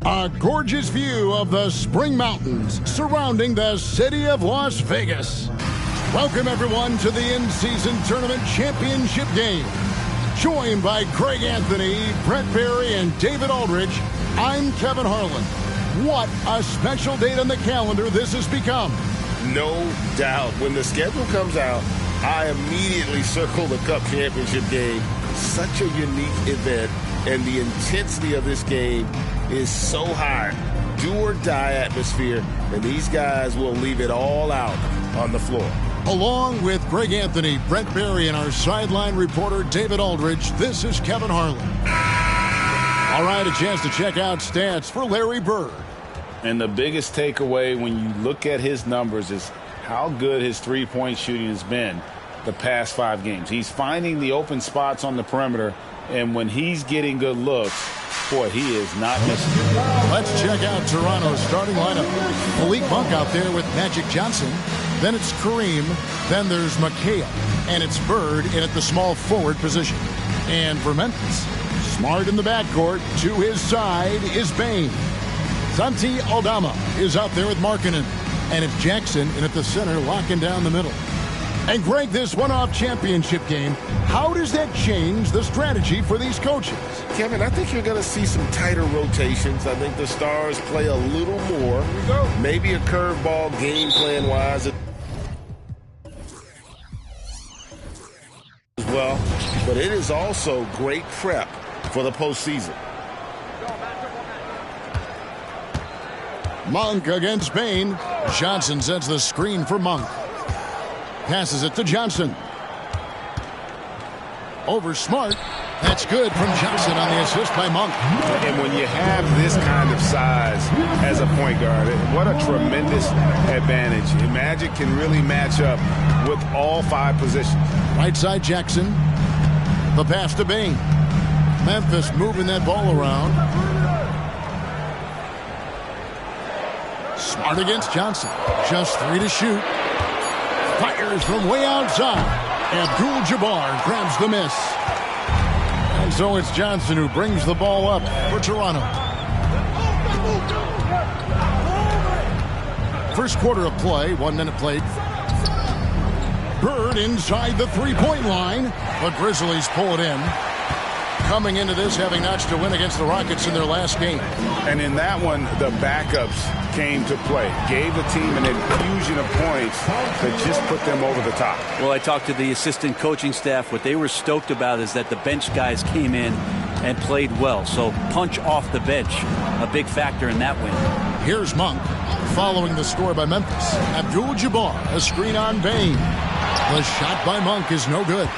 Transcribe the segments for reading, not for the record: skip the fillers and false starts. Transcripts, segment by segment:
A gorgeous view of the Spring Mountains surrounding the city of Las Vegas. Welcome, everyone, to the in-season tournament championship game. Joined by Greg Anthony, Brett Barry, and David Aldridge, I'm Kevin Harlan. What a special date on the calendar this has become. No doubt. When the schedule comes out, I immediately circle the Cup Championship game. Such a unique event, and the intensity of this game is so high. Do-or-die atmosphere, and these guys will leave it all out on the floor. Along with Greg Anthony, Brett Barry, and our sideline reporter David Aldridge, this is Kevin Harlan. All right, a chance to check out stats for Larry Bird. And the biggest takeaway when you look at his numbers is how good his three-point shooting has been the past 5 games. He's finding the open spots on the perimeter, and when he's getting good looks, boy, he is not missing. Let's check out Toronto's starting lineup. Malik Monk out there with Magic Johnson. Then it's Kareem. Then there's McHale. And it's Bird in at the small forward position. And for Memphis, Smart in the backcourt. To his side is Bane. Santi Aldama is out there with Markkanen. And it's Jackson in at the center, locking down the middle. And Greg, this one-off championship game, how does that change the strategy for these coaches? Kevin, I think you're going to see some tighter rotations. I think the Stars play a little more. Maybe a curveball game plan-wise as well. But it is also great prep for the postseason. Monk against Bane. Johnson sets the screen for Monk. Passes it to Johnson. Over Smart. That's good from Johnson on the assist by Monk. And when you have this kind of size as a point guard, what a tremendous advantage. Magic can really match up with all 5 positions. Right side Jackson. The pass to Bane. Memphis moving that ball around. Smart against Johnson. Just 3 to shoot. Fires from way outside. Abdul-Jabbar grabs the miss. And so it's Johnson who brings the ball up for Toronto. First quarter of play, 1 minute played. Bird inside the three-point line. The Grizzlies pull it in. Coming into this, having notched a win against the Rockets in their last game. And in that one, the backups came to play. Gave the team an infusion of points that just put them over the top. Well, I talked to the assistant coaching staff. What they were stoked about is that the bench guys came in and played well. So punch off the bench, a big factor in that win. Here's Monk following the score by Memphis. Abdul-Jabbar, a screen on Bane. The shot by Monk is no good.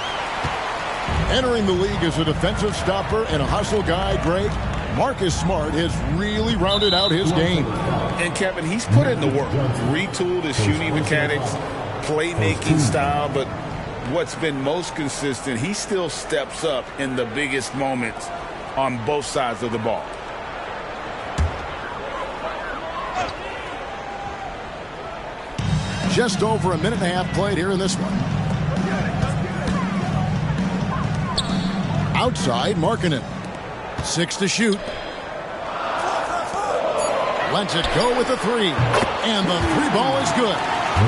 Entering the league as a defensive stopper and a hustle guy, Greg, Marcus Smart has really rounded out his game. And Kevin, he's put in the work. Retooled his shooting mechanics, playmaking style, but what's been most consistent, he still steps up in the biggest moments on both sides of the ball. Just over 1.5 minutes played here in this one. Outside, Markkanen. 6 to shoot. Lets it go with the 3. And the 3 ball is good.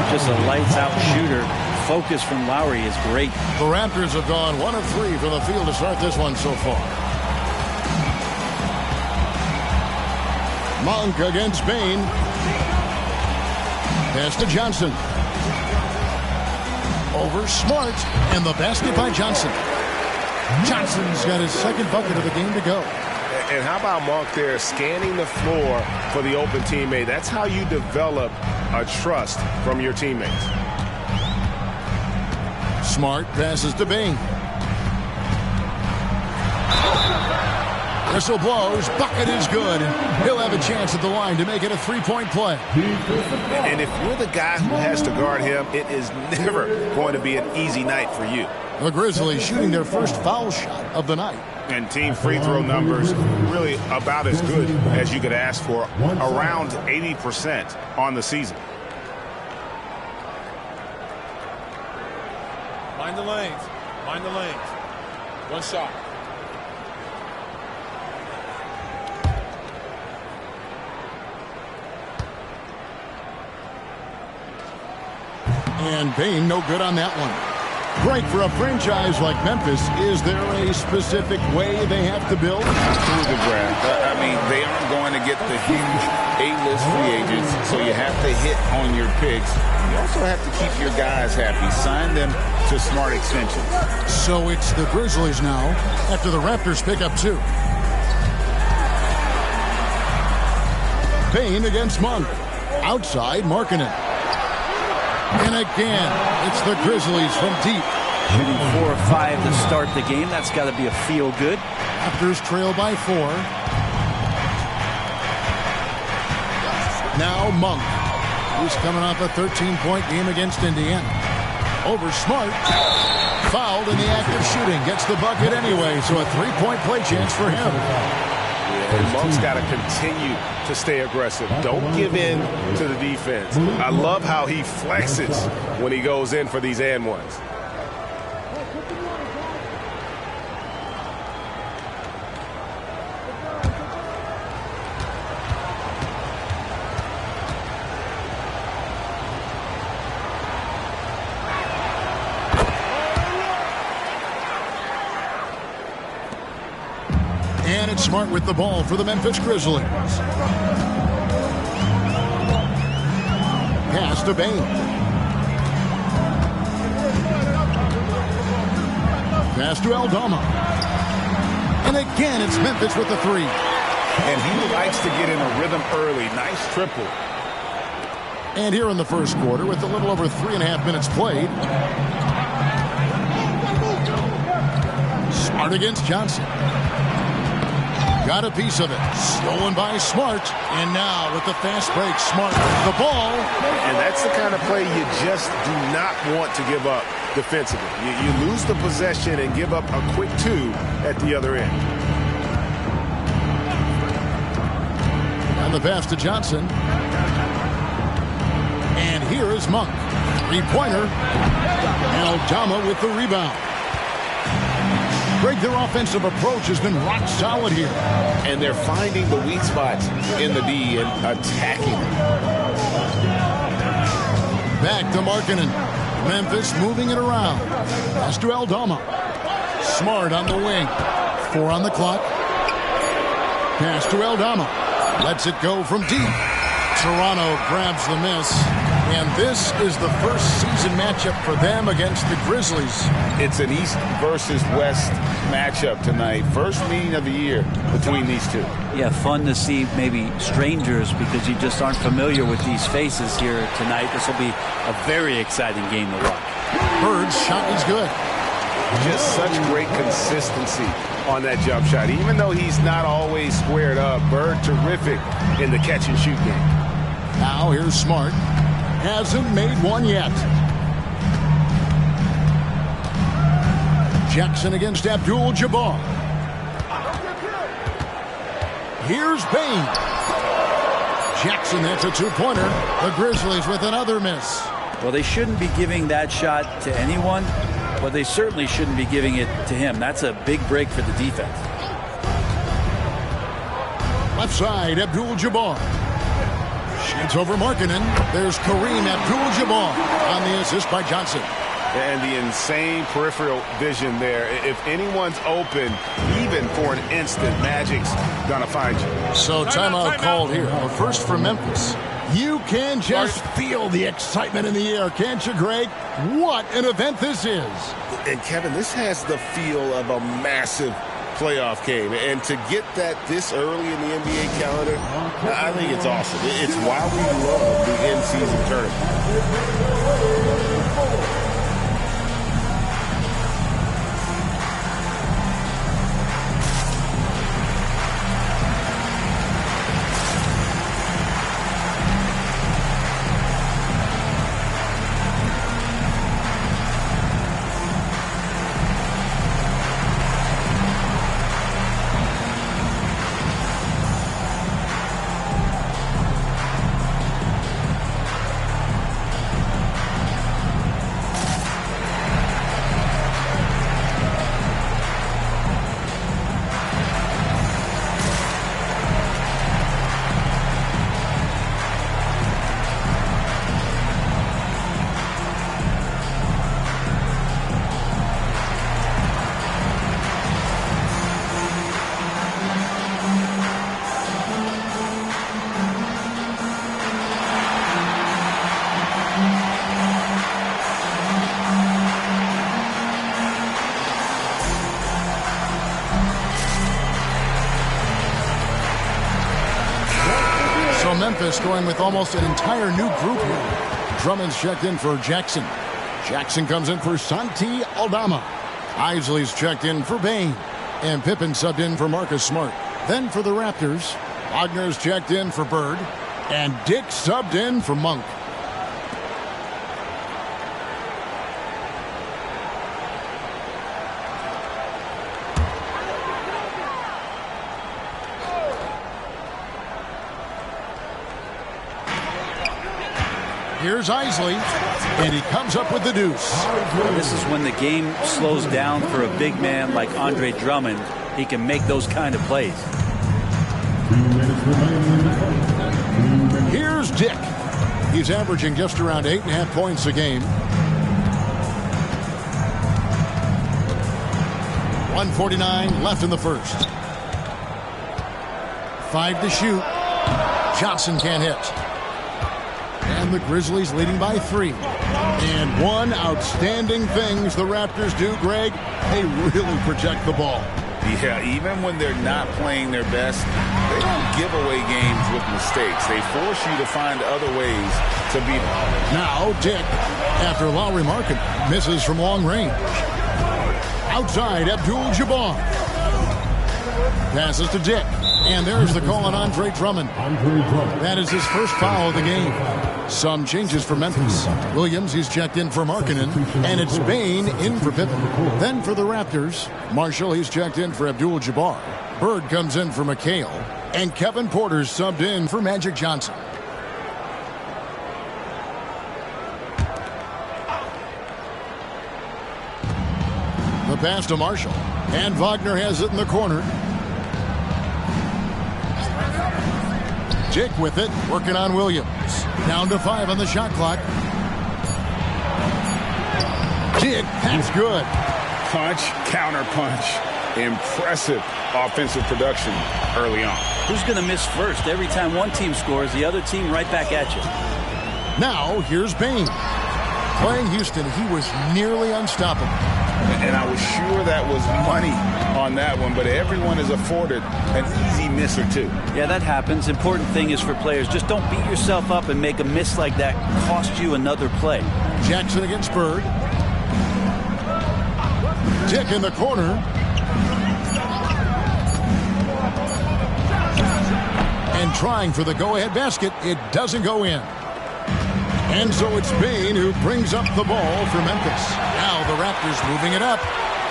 Just a lights-out shooter. Focus from Lowry is great. The Raptors have gone 1 of 3 from the field to start this one so far. Monk against Bane. Pass to Johnson. Over Smart. And the basket by Johnson. Johnson's got his second bucket of the game to go. And how about Monk there scanning the floor for the open teammate? That's how you develop a trust from your teammates. Smart passes to Bane. Whistle blows. Bucket is good. He'll have a chance at the line to make it a 3-point play. And if you're the guy who has to guard him, it is never going to be an easy night for you. The Grizzlies shooting their first foul shot of the night. And team free throw numbers really about as good as you could ask for, around 80% on the season. Mind the lanes. Mind the lanes. One shot. And Bane no good on that one. Greg, for a franchise like Memphis, is there a specific way they have to build? Through the draft. I mean, they aren't going to get the huge A-list free agents, so you have to hit on your picks. You also have to keep your guys happy. Sign them to smart extensions. So it's the Grizzlies now, after the Raptors pick up 2. Payne against Monk. Outside, Markkanen. And again, it's the Grizzlies from deep. Shooting 4 of 5 to start the game. That's got to be a feel good. Raptors trail by 4. Now Monk, who's coming off a 13-point game against Indiana. Over Smart. Fouled in the act of shooting. Gets the bucket anyway, so a 3-point play chance for him. And Monk's got to continue to stay aggressive. Don't give in to the defense. I love how he flexes when he goes in for these and ones. And it's Smart with the ball for the Memphis Grizzlies. Pass to Bane. Pass to Aldama. And again, it's Memphis with the 3. And he likes to get in a rhythm early. Nice triple. And here in the first quarter, with a little over 3.5 minutes played. Smart against Johnson. Got a piece of it. Stolen by Smart. And now with the fast break, Smart with the ball. And that's the kind of play you just do not want to give up defensively. You lose the possession and give up a quick 2 at the other end. And the pass to Johnson. And here is Monk. 3-pointer. Aldama with the rebound. Greg, their offensive approach has been rock solid here. And they're finding the weak spots in the D and attacking. Back to Markkanen. Memphis moving it around. Pass to Aldama. Smart on the wing. 4 on the clock. Pass to Aldama. Lets it go from deep. Toronto grabs the miss. And this is the first season matchup for them against the Grizzlies. It's an East versus West matchup tonight. First meeting of the year between these two. Yeah, fun to see maybe strangers because you just aren't familiar with these faces here tonight. This will be a very exciting game to watch. Bird's shot is good. Just such great consistency on that jump shot. Even though he's not always squared up, Bird terrific in the catch and shoot game. Now here's Smart. Hasn't made one yet. Jackson against Abdul-Jabbar. Here's Bane. Jackson, that's a 2-pointer. The Grizzlies with another miss. Well, they shouldn't be giving that shot to anyone, but they certainly shouldn't be giving it to him. That's a big break for the defense. Left side, Abdul-Jabbar. Shoots over Markkanen. There's Kareem Abdul-Jabbar on the assist by Johnson. And the insane peripheral vision there. If anyone's open, even for an instant, Magic's gonna find you. So timeout called here. Our first for Memphis. You can just feel the excitement in the air, can't you, Greg? What an event this is. And Kevin, this has the feel of a massive playoff game. And to get that this early in the NBA calendar, I think it's awesome. It's why we love the in-season tournament. So Memphis going with almost an entire new group here. Drummond's checked in for Jackson. Jackson comes in for Santi Aldama. Isley's checked in for Bain. And Pippen subbed in for Marcus Smart. Then for the Raptors, Wagner's checked in for Bird. And Dick subbed in for Monk. Here's Isley, and he comes up with the deuce. This is when the game slows down for a big man like Andre Drummond. He can make those kind of plays. Here's Dick. He's averaging just around 8.5 points a game. 1:49 left in the first. 5 to shoot. Johnson can't hit. And the Grizzlies leading by 3. And one outstanding things the Raptors do, Greg, they really protect the ball. Yeah, even when they're not playing their best, they don't give away games with mistakes. They force you to find other ways to beat them. Now Dick, after Lowry Markin misses from long range. Outside, Abdul-Jabbar. Passes to Dick. And there's the call on Andre Drummond. That is his first foul of the game. Some changes for Memphis. Williams, he's checked in for Markkanen. And it's Bain in for Pippen. Then for the Raptors, Marshall, he's checked in for Abdul-Jabbar. Bird comes in for McHale. And Kevin Porter's subbed in for Magic Johnson. The pass to Marshall. And Wagner has it in the corner. Dick with it, working on Williams. Down to 5 on the shot clock. Dick, that's good. Punch, counter punch. Impressive offensive production early on. Who's going to miss first? Every time one team scores, the other team right back at you. Now, here's Bain. Playing Houston, he was nearly unstoppable. And I was sure that was money on that one, but everyone is afforded an easy miss or two. Yeah, that happens. Important thing is for players, just don't beat yourself up and make a miss like that cost you another play. Jackson against Bird. Dick in the corner. And trying for the go-ahead basket. It doesn't go in. And so it's Bain who brings up the ball for Memphis. Now the Raptors moving it up.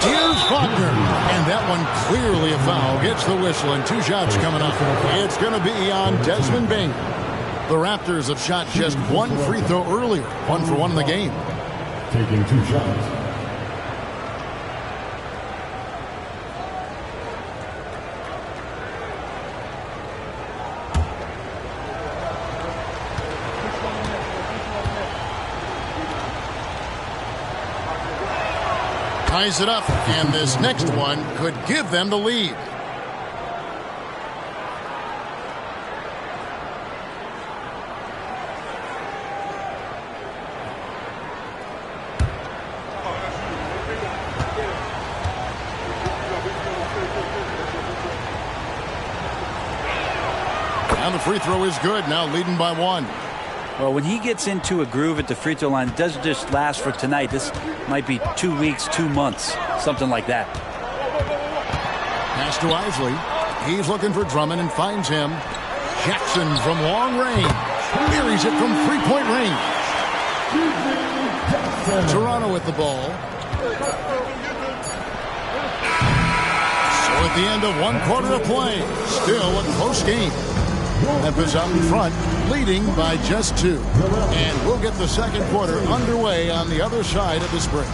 Here's Wagner. And that one clearly a foul. Gets the whistle and 2 shots coming up. It's going to be on Desmond Bain. The Raptors have shot just 1 free throw earlier. 1 for 1 in the game. Taking 2 shots. Ties it up, and this next one could give them the lead. And the free throw is good, now leading by 1. Well, when he gets into a groove at the free throw line, it doesn't just last for tonight. This might be 2 weeks, 2 months, something like that. Pass to Isley. He's looking for Drummond and finds him. Jackson from long range. Buries it from 3-point range. Toronto with the ball. So at the end of 1 quarter of play, still a close game. Memphis out in front, leading by just 2. And we'll get the second quarter underway on the other side of this break.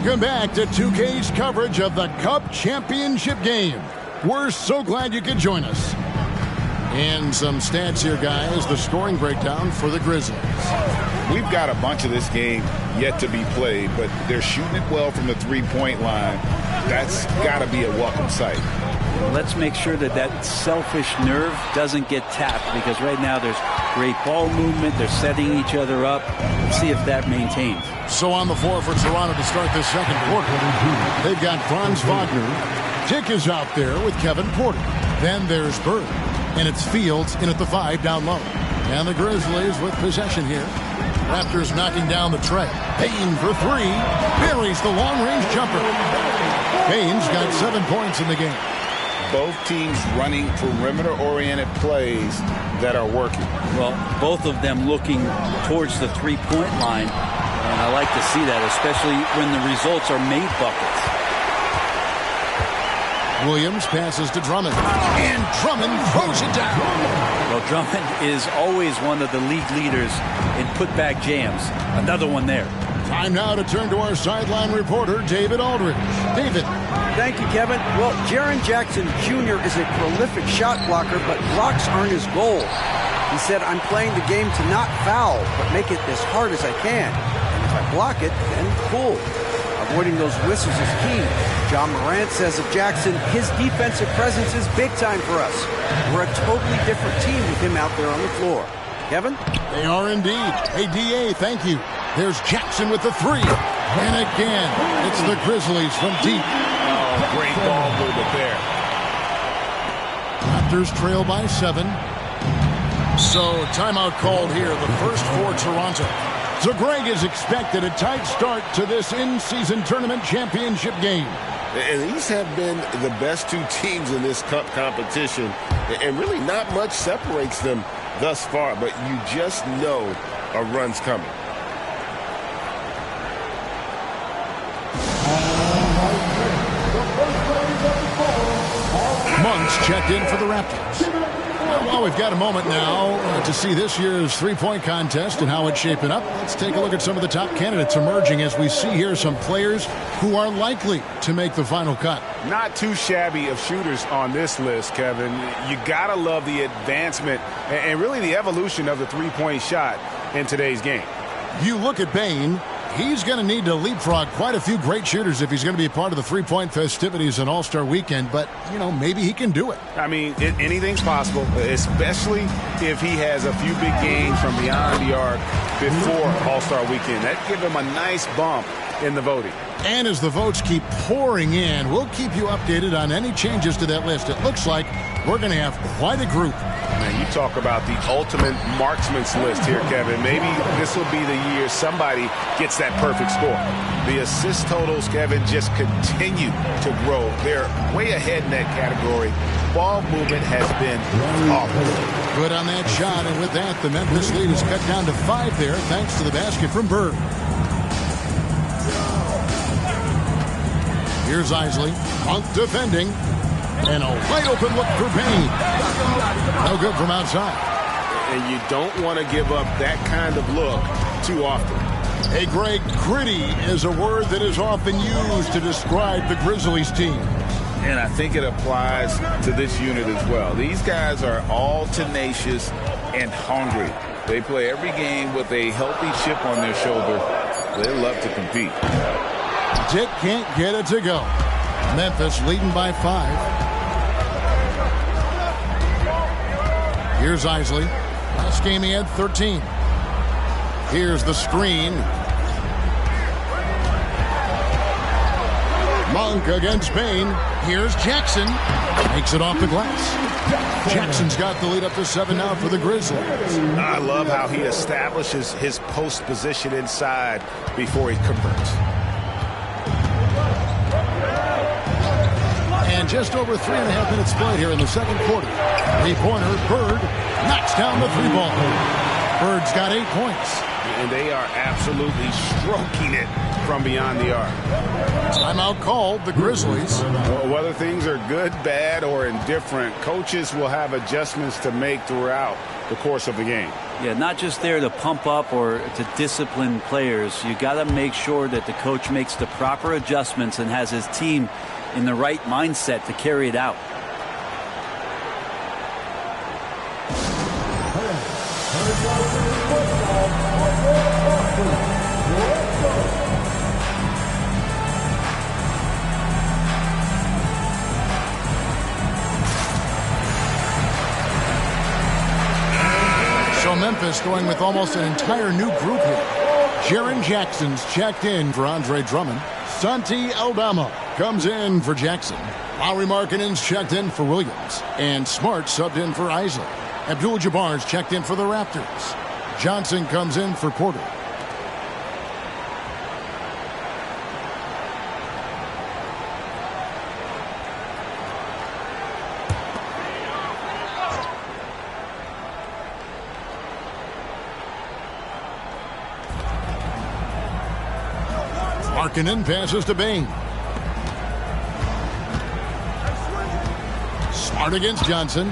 Welcome back to 2K's coverage of the Cup Championship game. We're so glad you could join us. And some stats here, guys. The scoring breakdown for the Grizzlies. We've got a bunch of this game yet to be played, but they're shooting it well from the three-point line. That's got to be a welcome sight. Let's make sure that that selfish nerve doesn't get tapped, because right now there's great ball movement. They're setting each other up. Let's see if that maintains. So on the floor for Toronto to start this second quarter, they've got Franz Wagner. Dick is out there with Kevin Porter. Then there's Bird. And it's Fields in at the 5 down low. And the Grizzlies with possession here. Raptors knocking down the tray. Payne for 3. Buries the long-range jumper. Payne's got 7 points in the game. Both teams running perimeter-oriented plays that are working. Well, both of them looking towards the three-point line. And I like to see that, especially when the results are made buckets. Williams passes to Drummond. And Drummond throws it down. Well, Drummond is always one of the league leaders in putback jams. Another one there. Time now to turn to our sideline reporter, David Aldridge. David. Thank you, Kevin. Well, Jaren Jackson Jr. is a prolific shot blocker, but blocks aren't his goal. He said, I'm playing the game to not foul, but make it as hard as I can. And if I block it, then cool. Avoiding those whistles is key. John Morant says of Jackson, his defensive presence is big time for us. We're a totally different team with him out there on the floor. Kevin? They are indeed. Hey, D.A., thank you. There's Jackson with the 3. And again, it's the Grizzlies from deep. Oh, great ball movement there. Raptors trail by 7. So, timeout called here, the first for Toronto. So Greg is expected a tight start to this in-season tournament championship game. And these have been the best two teams in this cup competition. And really not much separates them thus far, but you just know a run's coming. Monk's checked in for the Raptors. Well, we've got a moment now to see this year's three-point contest and how it's shaping up. Let's take a look at some of the top candidates emerging as we see here some players who are likely to make the final cut. Not too shabby of shooters on this list, Kevin. You got to love the advancement and really the evolution of the three-point shot in today's game. You look at Payne. He's going to need to leapfrog quite a few great shooters if he's going to be a part of the three-point festivities on All-Star Weekend. But, you know, maybe he can do it. I mean, anything's possible, especially if he has a few big games from beyond the arc before All-Star Weekend. That'd give him a nice bump in the voting. And as the votes keep pouring in, we'll keep you updated on any changes to that list. It looks like we're going to have quite a group. Man, you talk about the ultimate marksman's list here, Kevin. Maybe this will be the year somebody gets that perfect score. The assist totals, Kevin, just continue to grow. They're way ahead in that category. Ball movement has been awful. Good on that shot, and with that, the Memphis lead is cut down to 5 there, thanks to the basket from Bird. Here's Isley. Monk defending. And a wide open look for Payne. No good from outside. And you don't want to give up that kind of look too often. Hey, Greg, gritty is a word that is often used to describe the Grizzlies team. And I think it applies to this unit as well. These guys are all tenacious and hungry. They play every game with a healthy chip on their shoulder. They love to compete. Dick can't get it to go. Memphis leading by 5. Here's Isley. Last game he had 13. Here's the screen. Monk against Payne. Here's Jackson. Makes it off the glass. Jackson's got the lead up to 7 now for the Grizzlies. I love how he establishes his post position inside before he converts. And just over 3.5 minutes played here in the second quarter. Three-pointer, Bird knocks down the 3-ball. Bird's got 8 points. And they are absolutely stroking it from beyond the arc. Timeout called, the Grizzlies. Well, whether things are good, bad, or indifferent, coaches will have adjustments to make throughout the course of the game. Yeah, not just there to pump up or to discipline players. You got to make sure that the coach makes the proper adjustments and has his team in the right mindset to carry it out. So Memphis going with almost an entire new group here. Jaren Jackson's checked in for Andre Drummond. Santi Aldama comes in for Jackson. Lauri Markkanen's checked in for Williams. And Smart subbed in for Isley. Abdul-Jabbar's checked in for the Raptors. Johnson comes in for Porter. Markkanen passes to Bain. Smart against Johnson.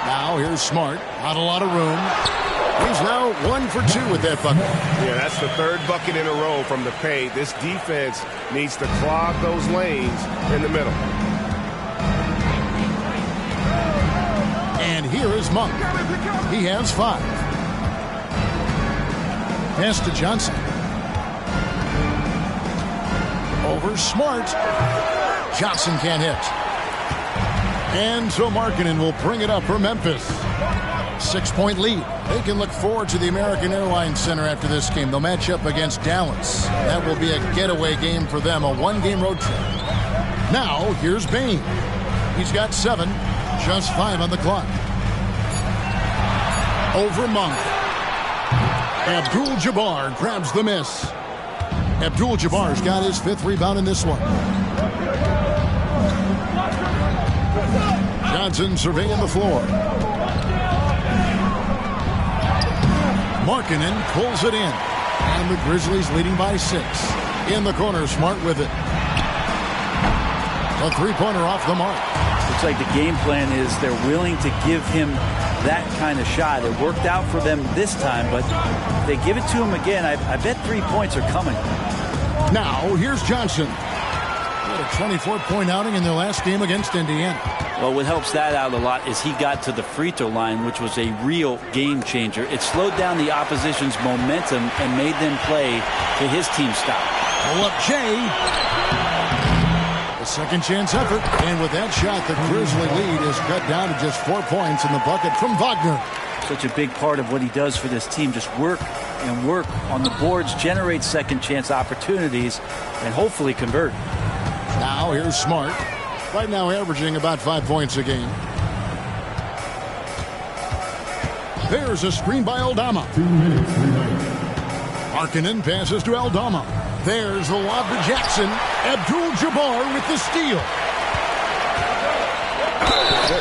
Now here's Smart. Not a lot of room. He's now 1 for 2 with that bucket. Yeah, that's the third bucket in a row from the paint. This defense needs to clog those lanes in the middle. And here is Monk. He has 5. Pass to Johnson. Over Smart. Johnson can't hit. And so Markkanen will bring it up for Memphis. 6-point lead. They can look forward to the American Airlines Center after this game. They'll match up against Dallas. That will be a getaway game for them, a 1-game road trip. Now, here's Bain. He's got 7, just 5 on the clock. Over Monk. Abdul-Jabbar grabs the miss. Abdul-Jabbar's got his 5th rebound in this one. Johnson surveying the floor. Markkanen pulls it in. And the Grizzlies leading by 6. In the corner, Smart with it. A 3-pointer off the mark. Looks like the game plan is they're willing to give him that kind of shot. It worked out for them this time, but if they give it to him again, I bet 3 points are coming. Now, here's Johnson. What a 24-point outing in their last game against Indiana. Well, what helps that out a lot is he got to the free throw line, which was a real game changer. It slowed down the opposition's momentum and made them play to his team style. Pull up Jay. A second chance effort. And with that shot, the Grizzly lead is cut down to just 4 points in the bucket from Wagner. Such a big part of what he does for this team. Just work and work on the boards, generate second chance opportunities, and hopefully convert. Now here's Smart. Right now averaging about 5 points a game. There's a screen by Aldama. 2 minutes remaining. Markkanen passes to Aldama. There's the lob to Jackson. Abdul-Jabbar with the steal.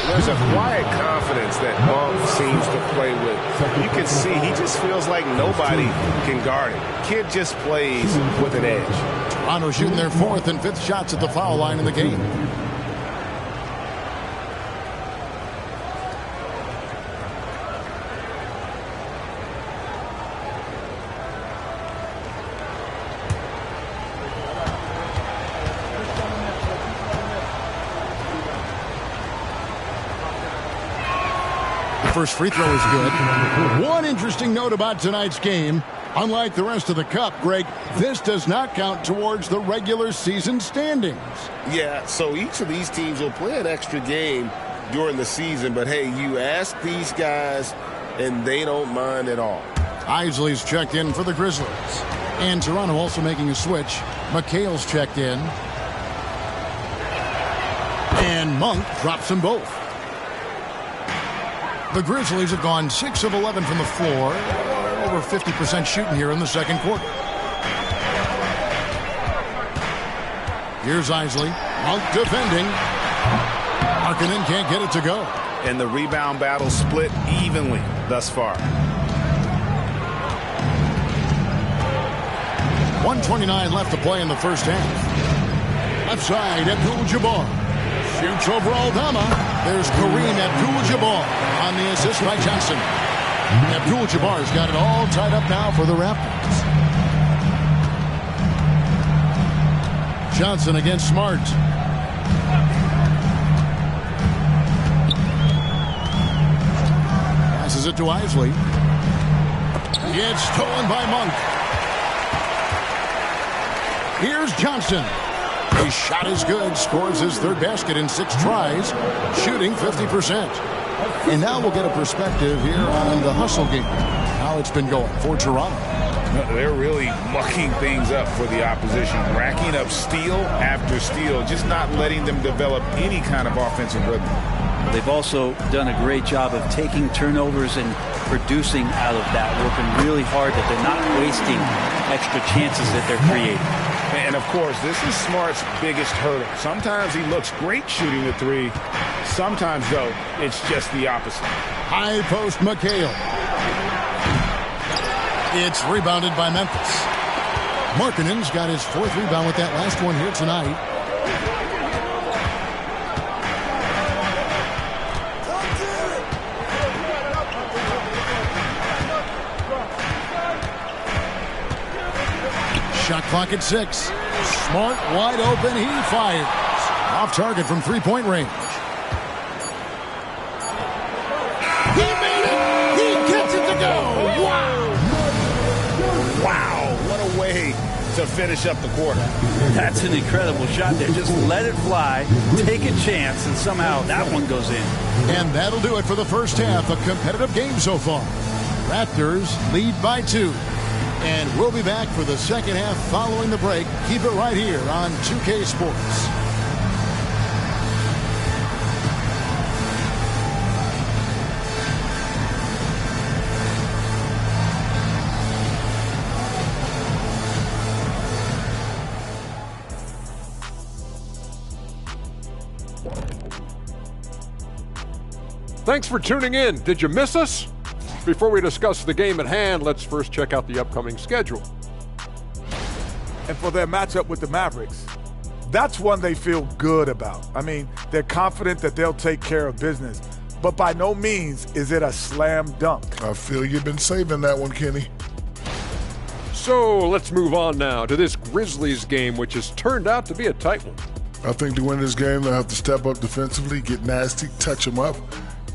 There's a quiet confidence that Monk seems to play with. You can see he just feels like nobody can guard him. Kid just plays with an edge. Toronto shooting their 4th and 5th shots at the foul line in the game. First free throw is good. One interesting note about tonight's game. Unlike the rest of the cup, Greg, this does not count towards the regular season standings. Yeah, so each of these teams will play an extra game during the season. But, hey, you ask these guys, and they don't mind at all. Isley's checked in for the Grizzlies. And Toronto also making a switch. McHale's checked in. And Monk drops them both. The Grizzlies have gone 6 of 11 from the floor. Over 50% shooting here in the second quarter. Here's Isley. Monk defending. Markkanen can't get it to go. And the rebound battle split evenly thus far. 1:29 left to play in the first half. Left side, Abdul-Jabbar. Shoots over Aldama. There's Kareem Abdul-Jabbar on the assist by Johnson. Abdul-Jabbar's got it all tied up now for the Raptors. Johnson against Smart. Passes it to Isley. It's stolen by Monk. Here's Johnson. His shot is good. Scores his third basket in 6 tries. Shooting 50%. And now we'll get a perspective here on the hustle game. How it's been going for Toronto. They're really mucking things up for the opposition. Racking up steal after steal. Just not letting them develop any kind of offensive rhythm. They've also done a great job of taking turnovers and producing out of that. Working really hard that they're not wasting extra chances that they're creating. And, of course, this is Smart's biggest hurdle. Sometimes he looks great shooting the three. Sometimes, though, it's just the opposite. High post McHale. It's rebounded by Memphis. Markkanen's got his 4th rebound with that last one here tonight. Shot clock at 6. Smart wide open. He fires. Off target from 3-point range. He made it. He gets it to go. Wow. Wow. What a way to finish up the quarter. That's an incredible shot there. Just let it fly, take a chance, and somehow that one goes in. And that'll do it for the first half. A competitive game so far. Raptors lead by 2. And we'll be back for the second half following the break. Keep it right here on 2K Sports. Thanks for tuning in. Did you miss us? Before we discuss the game at hand, let's first check out the upcoming schedule. And for their matchup with the Mavericks, that's one they feel good about. I mean, they're confident that they'll take care of business, but by no means is it a slam dunk. I feel you've been saving that one, Kenny. So let's move on now to this Grizzlies game, which has turned out to be a tight one. I think to win this game, they'll have to step up defensively, get nasty, touch them up,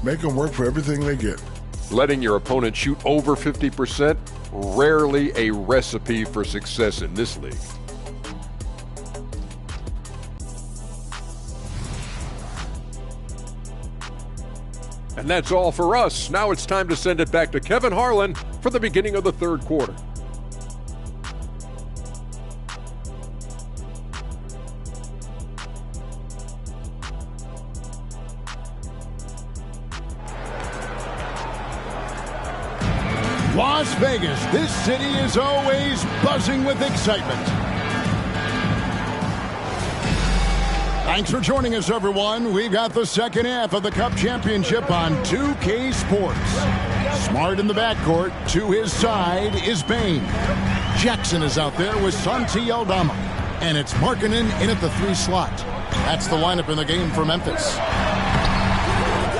make them work for everything they get. Letting your opponent shoot over 50%, rarely a recipe for success in this league. And that's all for us. Now it's time to send it back to Kevin Harlan for the beginning of the third quarter. Las Vegas, this city is always buzzing with excitement. Thanks for joining us, everyone. We've got the second half of the Cup Championship on 2K Sports. Smart in the backcourt. To his side is Bane. Jackson is out there with Santi Aldama. And it's Markkanen in at the 3 slot. That's the lineup in the game for Memphis.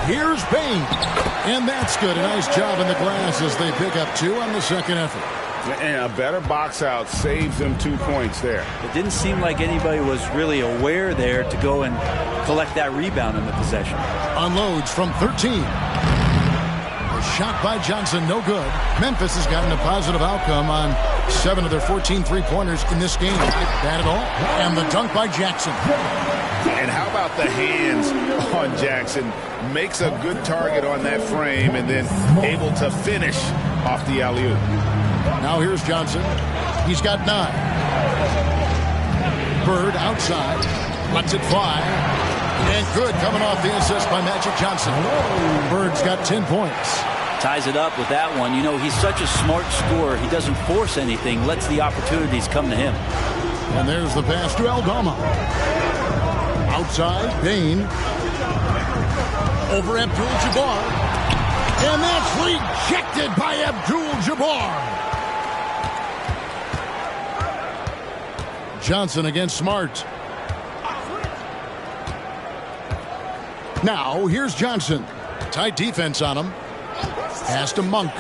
Here's Bane. And that's good. A nice job in the glass as they pick up 2 on the second effort. And a better box out saves them 2 points there. It didn't seem like anybody was really aware there to go and collect that rebound in the possession. Unloads from 13. A shot by Johnson, no good. Memphis has gotten a positive outcome on 7 of their 14 three-pointers in this game. Not bad at all. And the dunk by Jackson. And how about the hands on Jackson? Makes a good target on that frame and then able to finish off the alley-oop. Now here's Johnson. He's got 9. Bird outside. Lets it fly. And good coming off the assist by Magic Johnson. Bird's got 10 points. Ties it up with that one. You know, he's such a smart scorer. He doesn't force anything. Lets the opportunities come to him. And there's the pass to Aldama. Outside, Bane. Over Abdul-Jabbar. And that's rejected by Abdul-Jabbar. Johnson against Smart. Now, here's Johnson. Tight defense on him. Pass to Monk.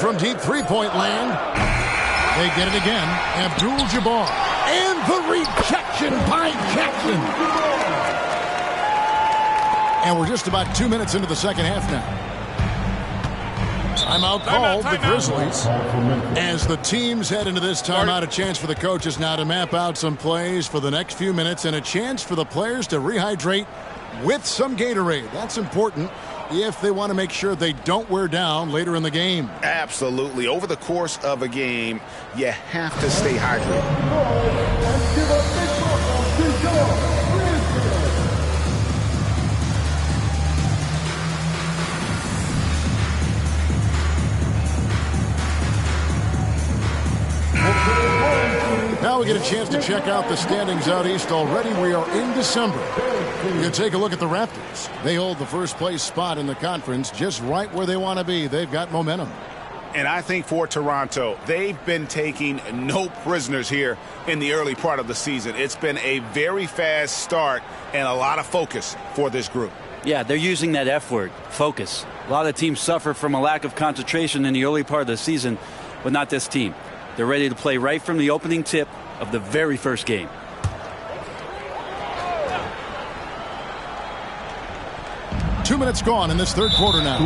From deep three-point land, they get it again. Abdul-Jabbar. And the rejection by Jackson. And we're just about 2 minutes into the second half now. Timeout called, the Grizzlies. As the teams head into this timeout, a chance for the coaches now to map out some plays for the next few minutes and a chance for the players to rehydrate with some Gatorade. That's important if they want to make sure they don't wear down later in the game. Absolutely. Over the course of a game, you have to stay hydrated. Now we get a chance to check out the standings out east already. We are in December. You take a look at the Raptors. They hold the first place spot in the conference just right where they want to be. They've got momentum. And I think for Toronto, they've been taking no prisoners here in the early part of the season. It's been a very fast start and a lot of focus for this group. Yeah, they're using that F word, focus. A lot of teams suffer from a lack of concentration in the early part of the season, but not this team. They're ready to play right from the opening tip of the very first game. Two minutes gone in this third quarter now.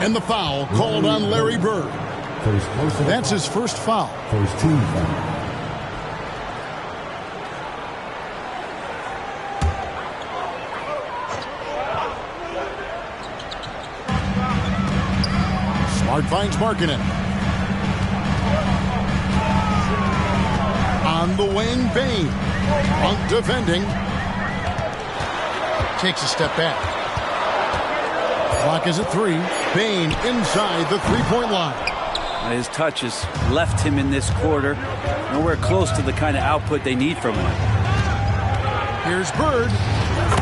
And the foul called on Larry Bird. That's his first foul. First team foul. Smart finds Markkanen. On the wing, Bane. Monk defending. Takes a step back. Clock is at 3. Bane inside the three-point line. His touch has left him in this quarter. Nowhere close to the kind of output they need from him. Here's Bird.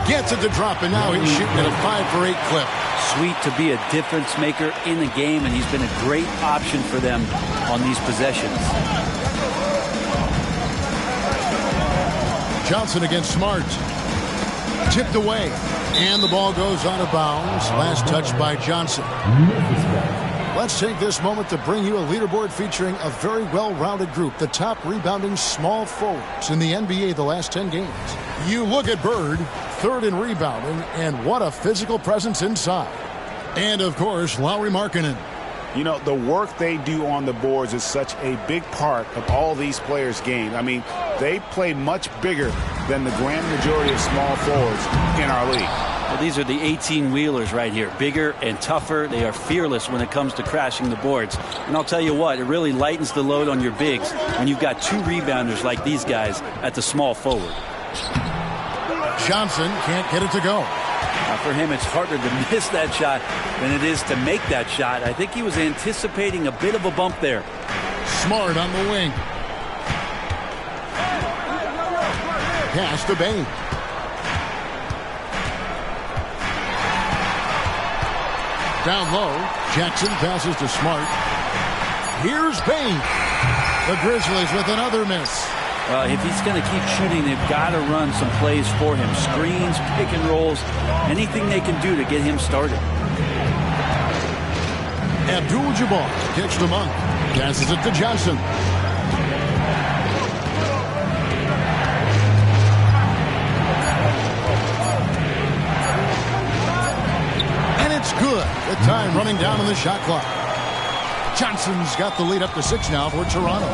Gets it to drop, and now he's shooting at a 5-for-8 clip. Sweet to be a difference maker in the game, and he's been a great option for them on these possessions. Johnson against Smart. Tipped away. And the ball goes out of bounds. Last touch by Johnson. Let's take this moment to bring you a leaderboard featuring a very well-rounded group. The top rebounding small forwards in the NBA the last 10 games. You look at Bird, third in rebounding, and what a physical presence inside. And, of course, Lauri Markkanen. You know, the work they do on the boards is such a big part of all these players' game. I mean, they play much bigger than the grand majority of small forwards in our league. Well, these are the 18-wheelers right here. Bigger and tougher. They are fearless when it comes to crashing the boards. And I'll tell you what, it really lightens the load on your bigs when you've got two rebounders like these guys at the small forward. Johnson can't get it to go. For him, it's harder to miss that shot than it is to make that shot. I think he was anticipating a bit of a bump there. Smart on the wing. Pass to Bane. Down low, Jackson passes to Smart. Here's Bane. The Grizzlies with another miss. Well, if he's going to keep shooting, they've got to run some plays for him. Screens, pick and rolls, anything they can do to get him started. Abdul-Jabbar kicks to Monk. Passes it to Johnson. And it's good. The time running down on the shot clock. Johnson's got the lead up to 6 now for Toronto.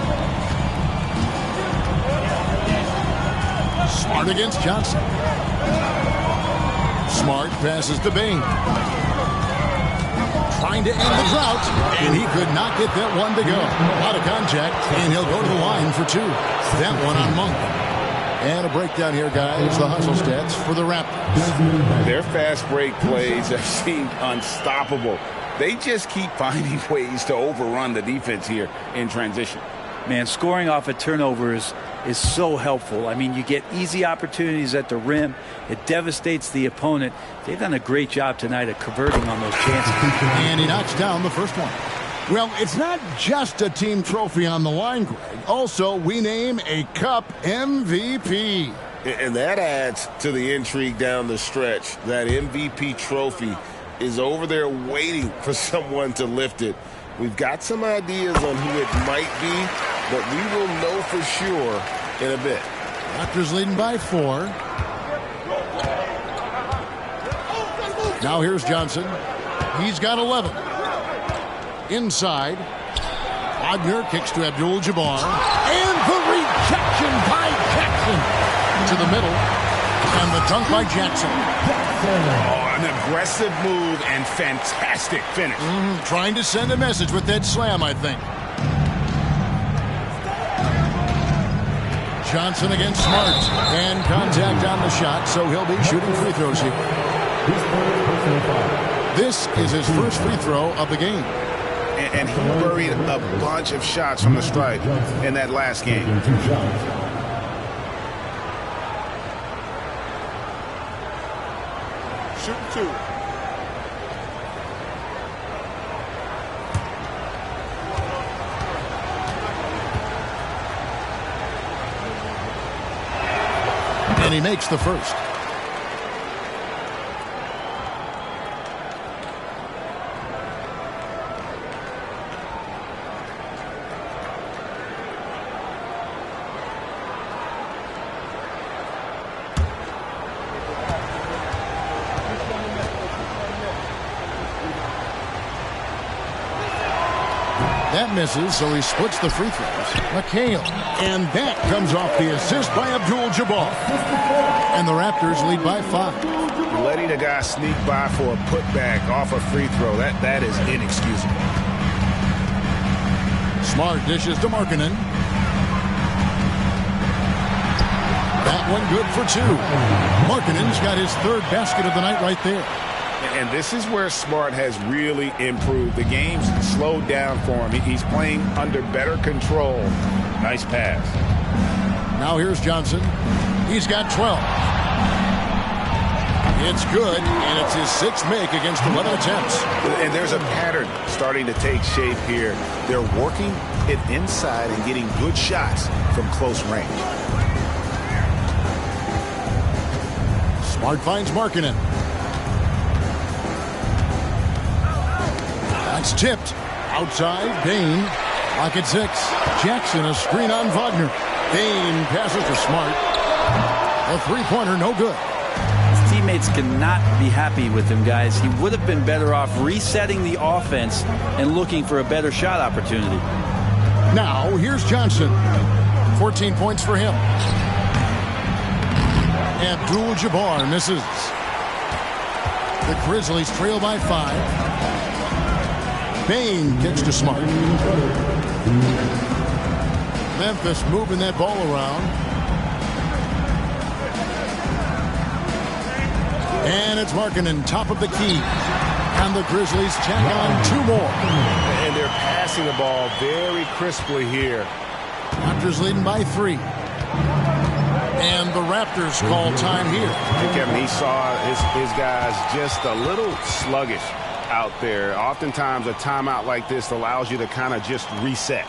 Smart against Johnson. Smart passes to Bane. Trying to end the drought, and he could not get that one to go. Out of contact, and he'll go to the line for 2. That one on Monk. And a breakdown here, guys. The hustle stats for the Raptors. Their fast break plays have seemed unstoppable. They just keep finding ways to overrun the defense here in transition. Man, scoring off of turnovers is so helpful. I mean, you get easy opportunities at the rim. It devastates the opponent. They've done a great job tonight of converting on those chances. And he knocks down the first one. Well, it's not just a team trophy on the line, Greg. Also, we name a Cup MVP. And that adds to the intrigue down the stretch. That MVP trophy is over there waiting for someone to lift it. We've got some ideas on who it might be, but we will know for sure in a bit. Raptors leading by 4. Now here's Johnson. He's got 11. Inside. Wagner kicks to Abdul-Jabbar. And the rejection by Jackson. To the middle. And the dunk by Jackson. Oh, an aggressive move and fantastic finish. Trying to send a message with that slam, I think. Johnson against Smart. And contact on the shot, so he'll be shooting free throws here. This is his first free throw of the game. And he buried a bunch of shots from the stripe in that last game. Shooting 2. And he makes the first. That misses, so he splits the free throws. McHale. And that comes off the assist by Abdul-Jabbar. And the Raptors lead by 5. Letting a guy sneak by for a putback off a free throw, that is inexcusable. Smart dishes to Markkanen. That one good for 2. Markkanen's got his 3rd basket of the night right there. And this is where Smart has really improved. The game's slowed down for him. He's playing under better control. Nice pass. Now here's Johnson. He's got 12. It's good, and it's his 6th make against 11 attempts. And there's a pattern starting to take shape here. They're working it inside and getting good shots from close range. Smart finds Markkanen. That's tipped. Outside, Bain. Lock at 6. Jackson, a screen on Wagner. Bain passes to Smart. A three-pointer, no good. His teammates cannot be happy with him, guys. He would have been better off resetting the offense and looking for a better shot opportunity. Now, here's Johnson. 14 points for him. Abdul-Jabbar misses. The Grizzlies trail by 5. Bain gets to Smart. Memphis moving that ball around. And it's Markkanen, top of the key. And the Grizzlies tack on 2 more. And they're passing the ball very crisply here. Raptors leading by 3. And the Raptors call time here. Kevin, he saw his guys just a little sluggish out there. Oftentimes a timeout like this allows you to kind of just reset.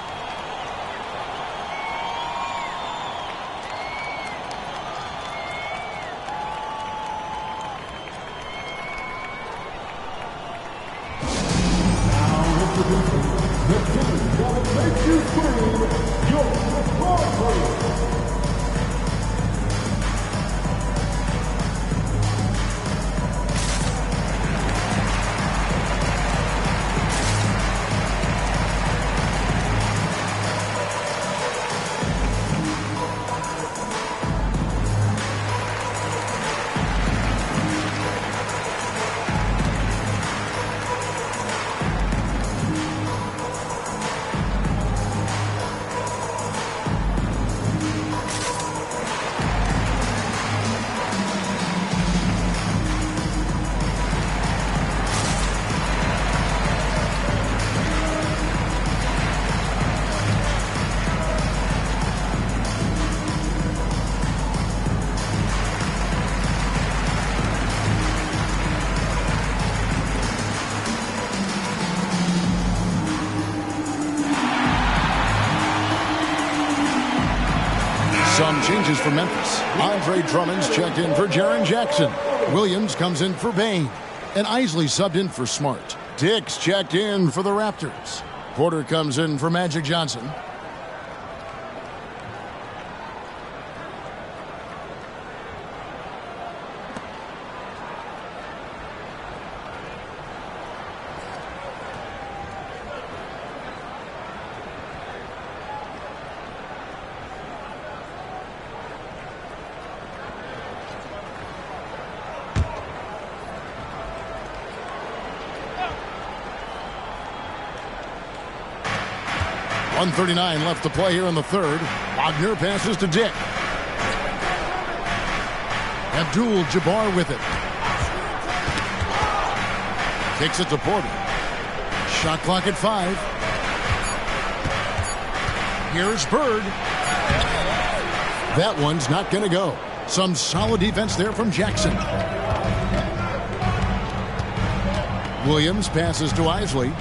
changes for Memphis. Andre Drummond's checked in for Jaren Jackson. Williams comes in for Bain. And Isley subbed in for Smart. Dix checked in for the Raptors. Porter comes in for Magic Johnson. .139 left to play here in the third. Wagner passes to Dick. Abdul-Jabbar with it. Kicks it to Porter. Shot clock at 5. Here's Bird. That one's not going to go. Some solid defense there from Jackson. Williams passes to Isley.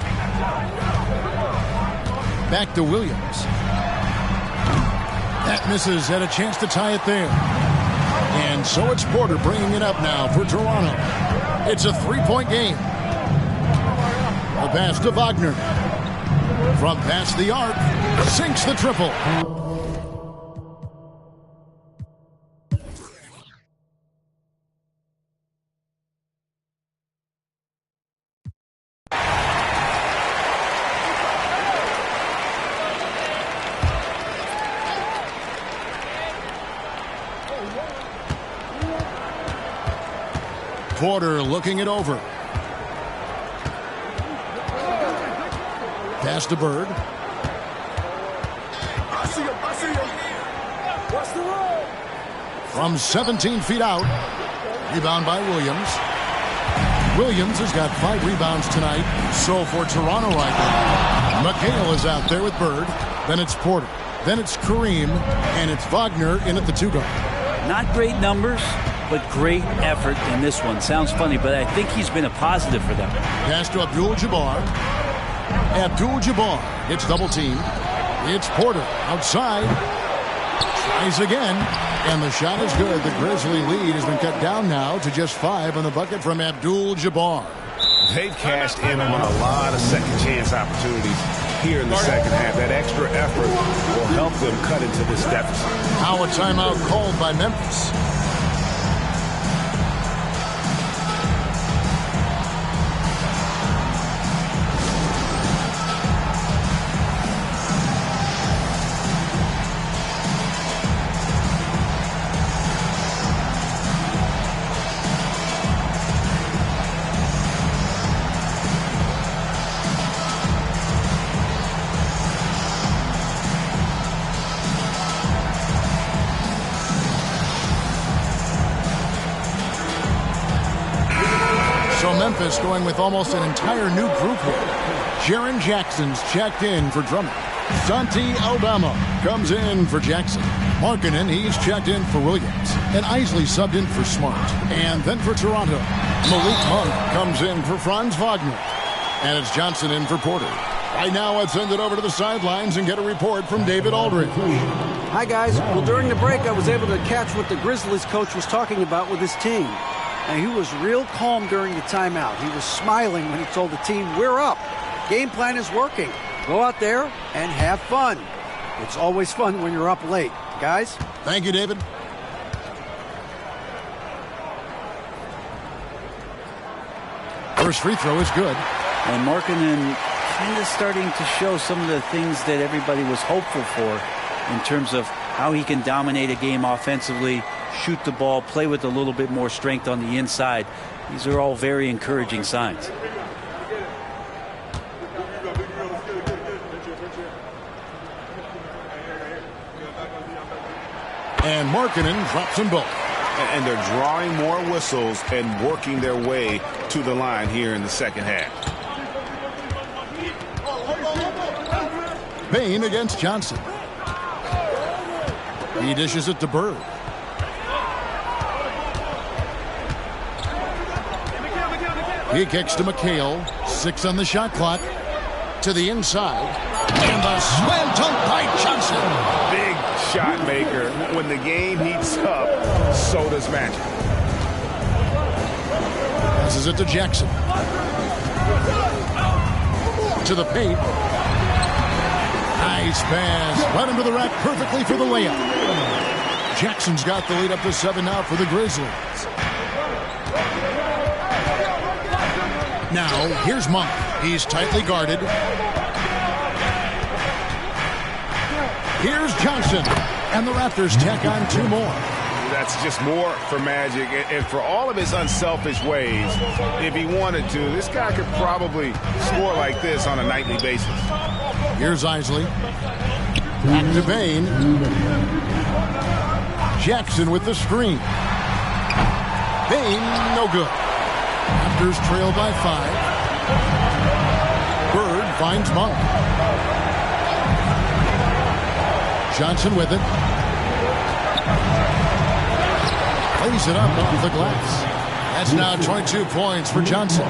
Back to Williams. That misses, had a chance to tie it there. And so it's Porter bringing it up now for Toronto. It's a 3-point game. The pass to Wagner. From past the arc, sinks the triple. Porter looking it over. Pass to Bird. I see him. What's the roll? From 17 feet out. Rebound by Williams. Williams has got 5 rebounds tonight. So for Toronto right now, McHale is out there with Bird. Then it's Porter. Then it's Kareem. And it's Wagner in at the 2 guard. Not great numbers, but great effort in this one. Sounds funny, but I think he's been a positive for them. Pass to Abdul-Jabbar. Abdul-Jabbar gets double teamed. It's Porter outside. Tries again. And the shot is good. The Grizzly lead has been cut down now to just 5 on the bucket from Abdul-Jabbar. They've cashed in on a lot of second chance opportunities here in the second half. That extra effort will help them cut into this deficit. Now a timeout called by Memphis. Memphis going with almost an entire new group here. Jaren Jackson's checked in for Drummond. Santi Aldama comes in for Jackson. Markkanen, he's checked in for Williams. And Isley subbed in for Smart. And then for Toronto, Malik Monk comes in for Franz Wagner. And it's Johnson in for Porter. Right now, let's send it over to the sidelines and get a report from David Aldridge. Hi, guys. Well, during the break, I was able to catch what the Grizzlies coach was talking about with his team. And he was real calm during the timeout. He was smiling when he told the team, we're up. Game plan is working. Go out there and have fun. It's always fun when you're up late. Guys? Thank you, David. First free throw is good. And Markkanen kind of starting to show some of the things that everybody was hopeful for in terms of how he can dominate a game offensively, shoot the ball, play with a little bit more strength on the inside. These are all very encouraging signs. And Markkanen drops them both. And they're drawing more whistles and working their way to the line here in the second half. Bain against Johnson. He dishes it to Bird. He kicks to McHale. 6 on the shot clock. To the inside. And the slam dunk by Johnson. Big shot maker. When the game heats up, so does Magic. Passes it to Jackson. To the paint. Nice pass. Right into the rack perfectly for the layup. Jackson's got the lead up to 7 now for the Grizzlies. Now, here's Monk. He's tightly guarded. Here's Johnson. And the Raptors tack on 2 more. That's just more for Magic. And for all of his unselfish ways, if he wanted to, this guy could probably score like this on a nightly basis. Here's Isley. Back to Bain. Jackson with the screen. Bain, no good. Raptors trail by 5. Bird finds Monk. Johnson with it. Plays it up off the glass. That's now 22 points for Johnson.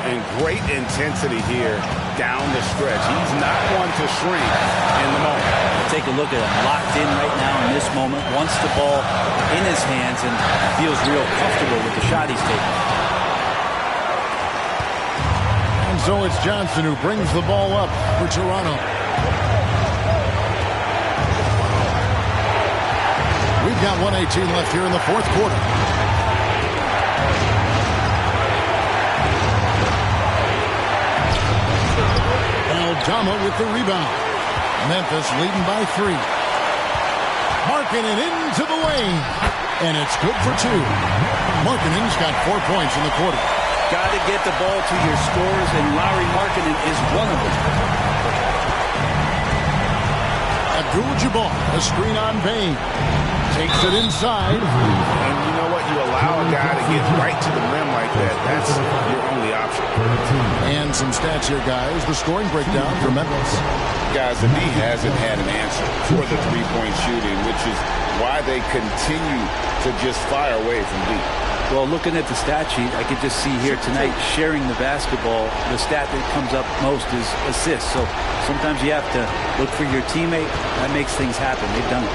And great intensity here down the stretch. He's not one to shrink in the moment. Take a look at him, locked in right now in this moment, wants the ball in his hands and feels real comfortable with the shot he's taking. And so it's Johnson who brings the ball up for Toronto. We've got 1:18 left here in the 4th quarter. Aldama with the rebound. Memphis leading by 3. Markkanen into the lane. And it's good for 2. Markkanen's got 4 points in the quarter. Got to get the ball to your scores, and Lauri Markkanen is one of them. Abdul-Jabbar, a screen on Bain. Takes it inside. And you know what? You allow a guy to get right to the rim like that. That's your only option. And some stats here, guys. The scoring breakdown for Memphis. Guys, the D hasn't had an answer for the three-point shooting, which is why they continue to just fire away from deep. Well, looking at the stat sheet, I could just see here tonight, sharing the basketball, the stat that comes up most is assists. So sometimes you have to look for your teammate. That makes things happen. They've done it.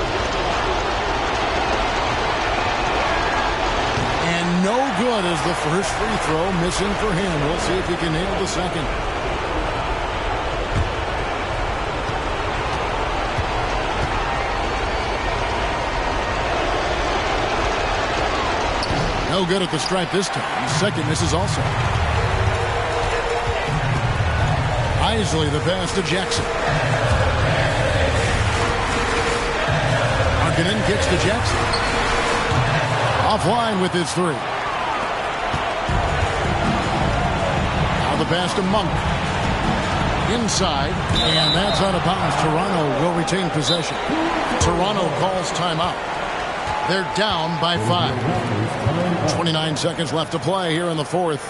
And no good as the first free throw missing for him. We'll see if he can nail the second. No good at the stripe this time. The second misses also. Isley the pass to Jackson. Markkanen kicks to Jackson. Offline with his 3. Now the pass to Monk. Inside, and that's out of bounds. Toronto will retain possession. Toronto calls timeout. They're down by 5. 29 seconds left to play here in the 4th.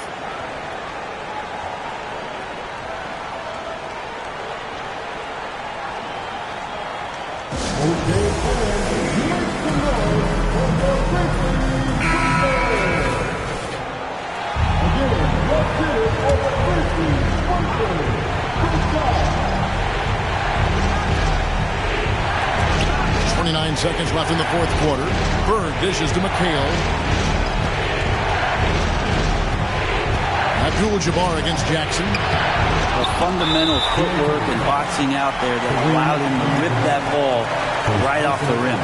Seconds left in the 4th quarter. Bird dishes to McHale. Abdul-Jabbar against Jackson. A fundamental footwork and boxing out there that allowed him to rip that ball right off the rim.